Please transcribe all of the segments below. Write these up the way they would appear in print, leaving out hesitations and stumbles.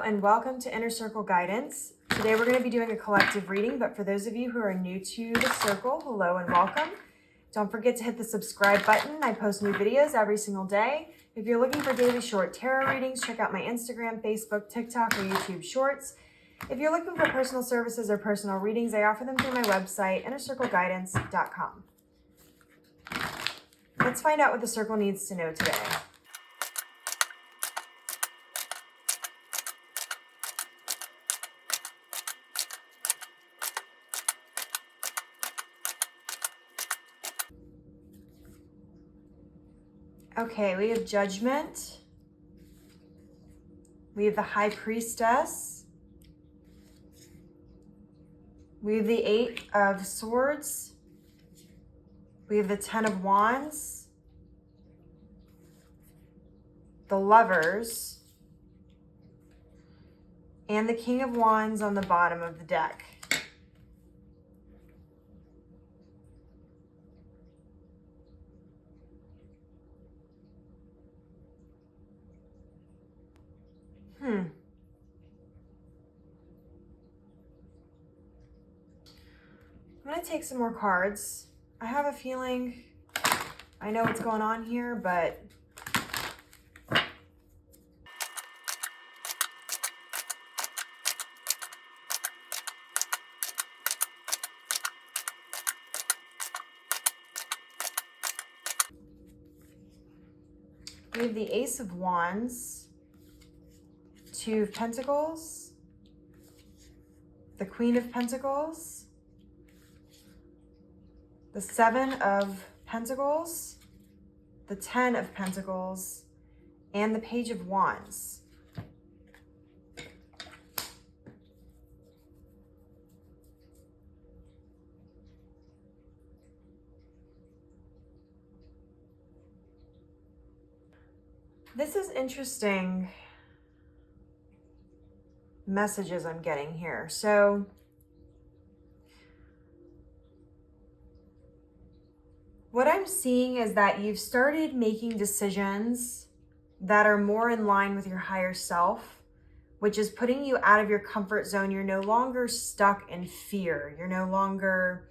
and welcome to Inner Circle Guidance. Today we're going to be doing a collective reading, but for those of you who are new to the circle, hello and welcome. Don't forget to hit the subscribe button. I post new videos every single day. If you're looking for daily short tarot readings, check out my Instagram, Facebook, TikTok, or YouTube Shorts. If you're looking for personal services or personal readings, I offer them through my website, innercircleguidance.com. Let's find out what the circle needs to know today. Okay, we have Judgment. We have the High Priestess. We have the Eight of Swords. We have the Ten of Wands. The Lovers. And the King of Wands on the bottom of the deck. I'm going to take some more cards. I have a feeling I know what's going on here, but we have the Ace of Wands, Two of Pentacles, the Queen of Pentacles, the Seven of Pentacles, the Ten of Pentacles, and the Page of Wands. This is interesting messages I'm getting here. So what I'm seeing is that you've started making decisions that are more in line with your higher self, which is putting you out of your comfort zone. You're no longer stuck in fear. You're no longer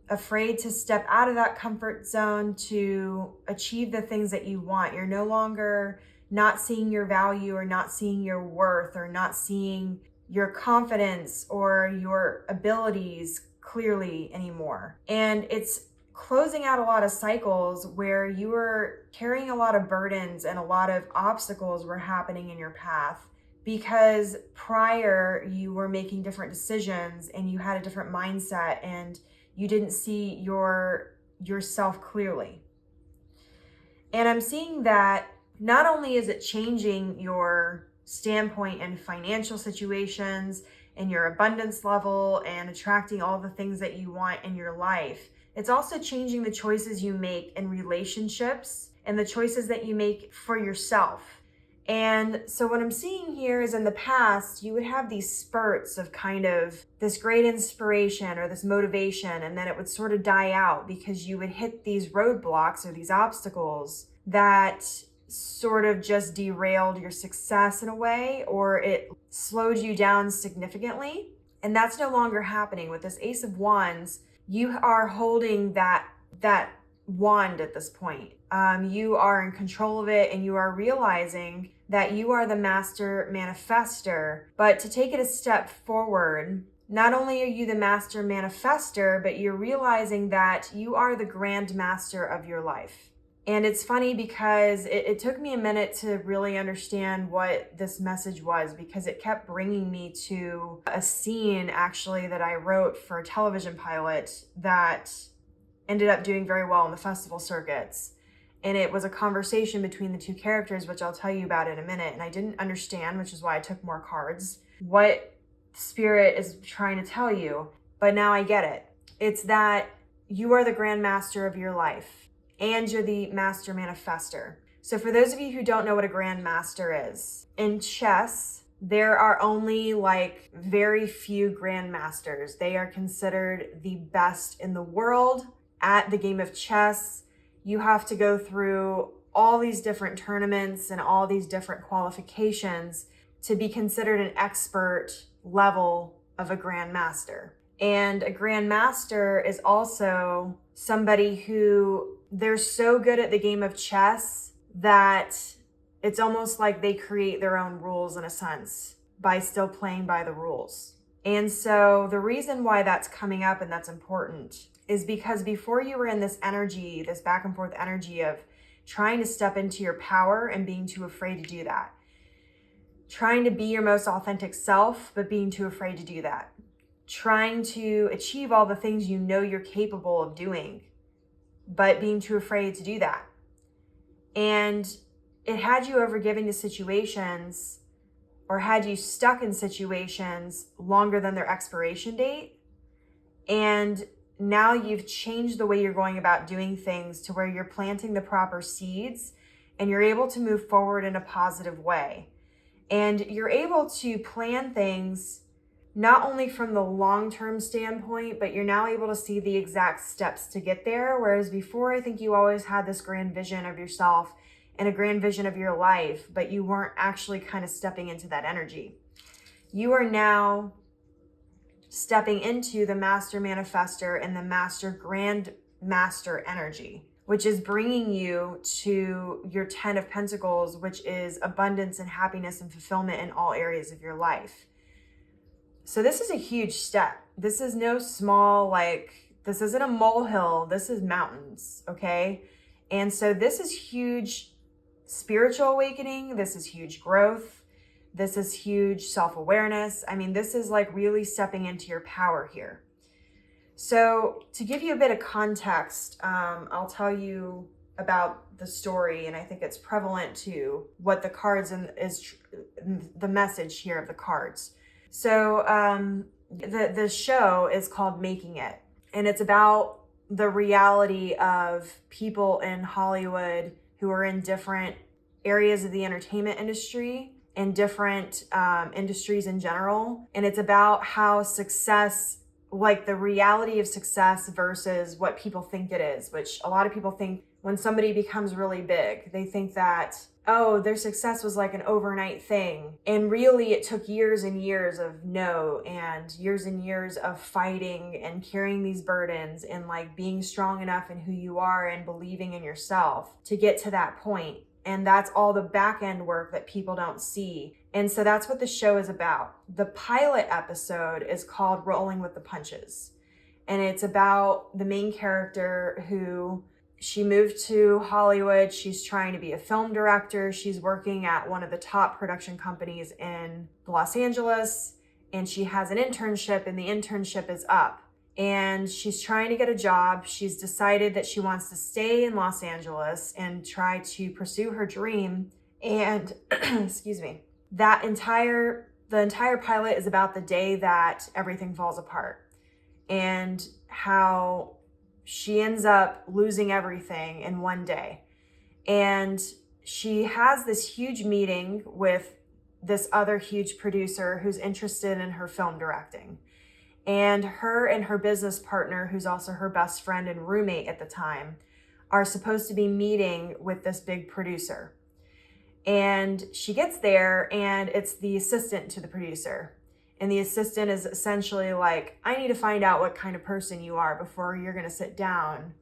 afraid to step out of that comfort zone to achieve the things that you want. You're no longer not seeing your value or not seeing your worth or not seeing your confidence or your abilities clearly anymore. And it's closing out a lot of cycles where you were carrying a lot of burdens and a lot of obstacles were happening in your path because prior you were making different decisions and you had a different mindset and you didn't see yourself clearly. And I'm seeing that not only is it changing your standpoint in financial situations and your abundance level and attracting all the things that you want in your life, it's also changing the choices you make in relationships and the choices that you make for yourself. And so what I'm seeing here is in the past, you would have these spurts of kind of this great inspiration or this motivation, and then it would sort of die out because you would hit these roadblocks or these obstacles that sort of just derailed your success in a way, or it slowed you down significantly. And that's no longer happening. With this Ace of Wands, you are holding that wand at this point. You are in control of it and you are realizing that you are the master manifester. But to take it a step forward, not only are you the master manifester, but you're realizing that you are the grand master of your life. And it's funny because it took me a minute to really understand what this message was, because it kept bringing me to a scene actually that I wrote for a television pilot that ended up doing very well in the festival circuits. And it was a conversation between the two characters, which I'll tell you about in a minute. And I didn't understand, which is why I took more cards, what Spirit is trying to tell you. But now I get it. It's that you are the grand master of your life. And you're the master manifester. So for those of you who don't know what a grand master is, in chess, there are only like very few grand masters. They are considered the best in the world at the game of chess. You have to go through all these different tournaments and all these different qualifications to be considered an expert level of a grandmaster. And a grandmaster is also somebody who they're so good at the game of chess that it's almost like they create their own rules in a sense by still playing by the rules. And so the reason why that's coming up and that's important is because before you were in this energy, this back and forth energy of trying to step into your power and being too afraid to do that. Trying to be your most authentic self, but being too afraid to do that. Trying to achieve all the things you know you're capable of doing, but being too afraid to do that. And it had you overgiving to situations or had you stuck in situations longer than their expiration date. And now you've changed the way you're going about doing things to where you're planting the proper seeds and you're able to move forward in a positive way. And you're able to plan things not only from the long-term standpoint, but you're now able to see the exact steps to get there. Whereas before, I think you always had this grand vision of yourself and a grand vision of your life, but you weren't actually kind of stepping into that energy. You are now stepping into the master manifestor and the master grand master energy, which is bringing you to your 10 of Pentacles, which is abundance and happiness and fulfillment in all areas of your life. So this is a huge step. This is no small, this isn't a molehill. This is mountains, okay? And so this is huge spiritual awakening. This is huge growth. This is huge self-awareness. I mean, this is like really stepping into your power here. So to give you a bit of context, I'll tell you about the story, and I think it's prevalent to what the cards is the message here of the cards. So the show is called Making It, and it's about the reality of people in Hollywood who are in different areas of the entertainment industry and different industries in general. And it's about how success, like the reality of success versus what people think it is, which a lot of people think when somebody becomes really big, they think that, oh, their success was like an overnight thing. And really it took years and years of no, and years of fighting and carrying these burdens and like being strong enough in who you are and believing in yourself to get to that point. And that's all the back end work that people don't see. And so that's what the show is about. The pilot episode is called Rolling with the Punches. And it's about the main character who she moved to Hollywood. She's trying to be a film director. She's working at one of the top production companies in Los Angeles. And she has an internship, and the internship is up. And she's trying to get a job. She's decided that she wants to stay in Los Angeles and try to pursue her dream. And excuse me, the entire pilot is about the day that everything falls apart and how she ends up losing everything in one day. And she has this huge meeting with this other huge producer who's interested in her film directing. And her business partner, who's also her best friend and roommate at the time, are supposed to be meeting with this big producer. And she gets there, and it's the assistant to the producer. And the assistant is essentially like, I need to find out what kind of person you are before you're going to sit down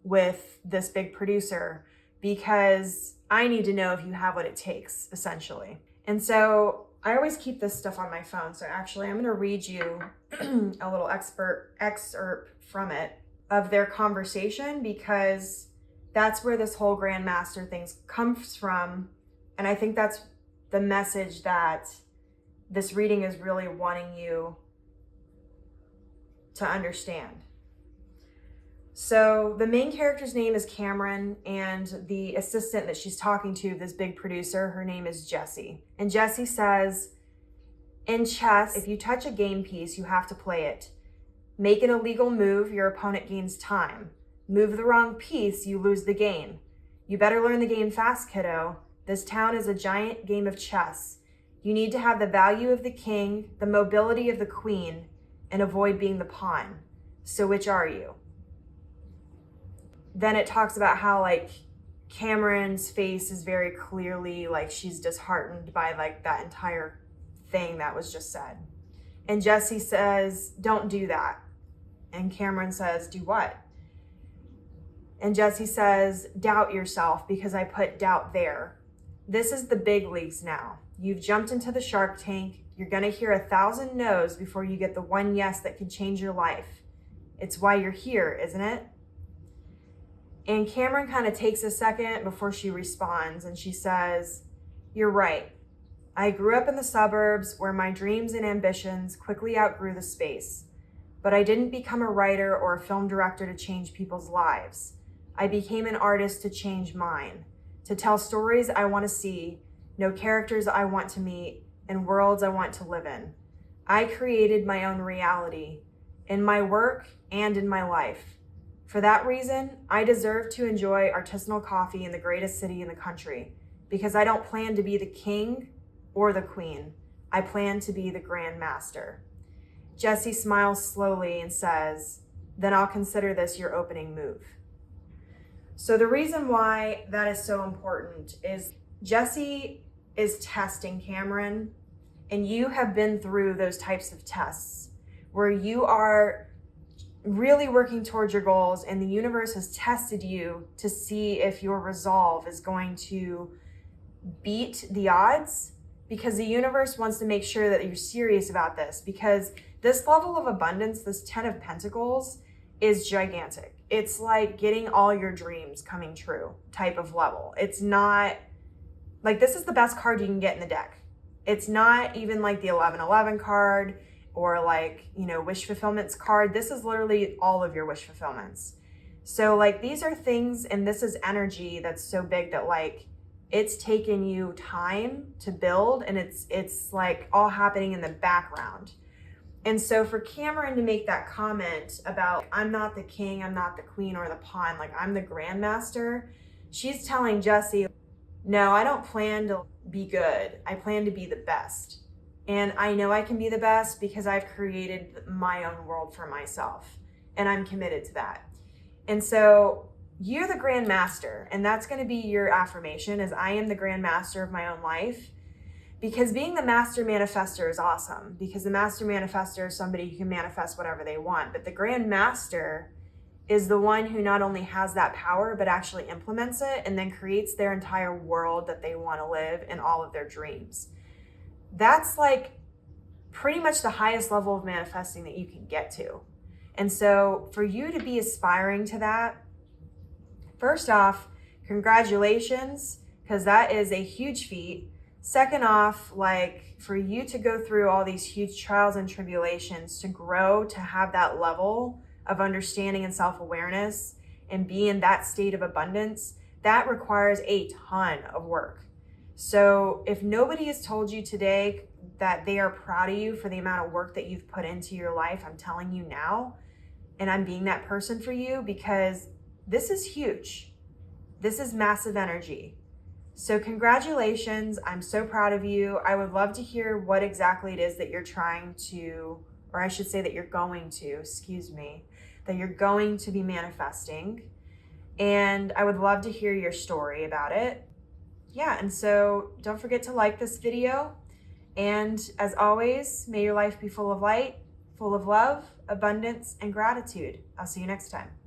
with this big producer, because I need to know if you have what it takes, essentially. And so I always keep this stuff on my phone. So actually, I'm going to read you a little excerpt from it of their conversation, because that's where this whole Grandmaster thing comes from. And I think that's the message that this reading is really wanting you to understand. So the main character's name is Cameron, and the assistant that she's talking to, this big producer, her name is Jessie. And Jessie says, in chess, if you touch a game piece, you have to play it. Make an illegal move, your opponent gains time. Move the wrong piece, you lose the game. You better learn the game fast, kiddo. This town is a giant game of chess. You need to have the value of the king, the mobility of the queen, and avoid being the pawn. So which are you? Then it talks about how like Cameron's face is very clearly like she's disheartened by like that entire thing that was just said. And Jesse says, don't do that. And Cameron says, do what? And Jesse says, doubt yourself because I put doubt there. This is the big leagues now. You've jumped into the Shark Tank. You're going to hear 1,000 no's before you get the one yes that can change your life. It's why you're here, isn't it? And Cameron kind of takes a second before she responds, and she says, you're right. I grew up in the suburbs where my dreams and ambitions quickly outgrew the space. But I didn't become a writer or a film director to change people's lives. I became an artist to change mine, to tell stories I want to see, know characters I want to meet, and worlds I want to live in. I created my own reality, in my work and in my life. For that reason, I deserve to enjoy artisanal coffee in the greatest city in the country, because I don't plan to be the king or the queen. I plan to be the Grand Master. Jesse smiles slowly and says, then I'll consider this your opening move. So the reason why that is so important is Jesse is testing Cameron, and you have been through those types of tests where you are really working towards your goals, and the universe has tested you to see if your resolve is going to beat the odds, because the universe wants to make sure that you're serious about this, because this level of abundance, this 10 of Pentacles, is gigantic. It's like getting all your dreams coming true type of level. It's not like, this is the best card you can get in the deck. It's not even like the 1111 card or like, you know, wish fulfillments card. This is literally all of your wish fulfillments. So like, these are things, and this is energy that's so big that like, it's taken you time to build, and it's like all happening in the background. And so for Cameron to make that comment about, I'm not the king, I'm not the queen or the pawn, like I'm the grandmaster, she's telling Jesse, no, I don't plan to be good. I plan to be the best. And I know I can be the best because I've created my own world for myself, and I'm committed to that. And so you're the Grand Master, and that's going to be your affirmation, is I am the Grand Master of my own life. Because being the Master Manifestor is awesome, because the Master Manifestor is somebody who can manifest whatever they want. But the Grand Master is the one who not only has that power, but actually implements it and then creates their entire world that they want to live in, all of their dreams. That's like pretty much the highest level of manifesting that you can get to. And so for you to be aspiring to that, first off, congratulations, because that is a huge feat. Second off, like for you to go through all these huge trials and tribulations, to grow, to have that level of understanding and self-awareness and be in that state of abundance, that requires a ton of work. So if nobody has told you today that they are proud of you for the amount of work that you've put into your life, I'm telling you now, and I'm being that person for you, because this is huge. This is massive energy. So congratulations, I'm so proud of you. I would love to hear what exactly it is that you're trying to, or I should say that you're going to, that you're going to be manifesting. And I would love to hear your story about it. Yeah, and so don't forget to like this video. And as always, may your life be full of light, full of love, abundance, and gratitude. I'll see you next time.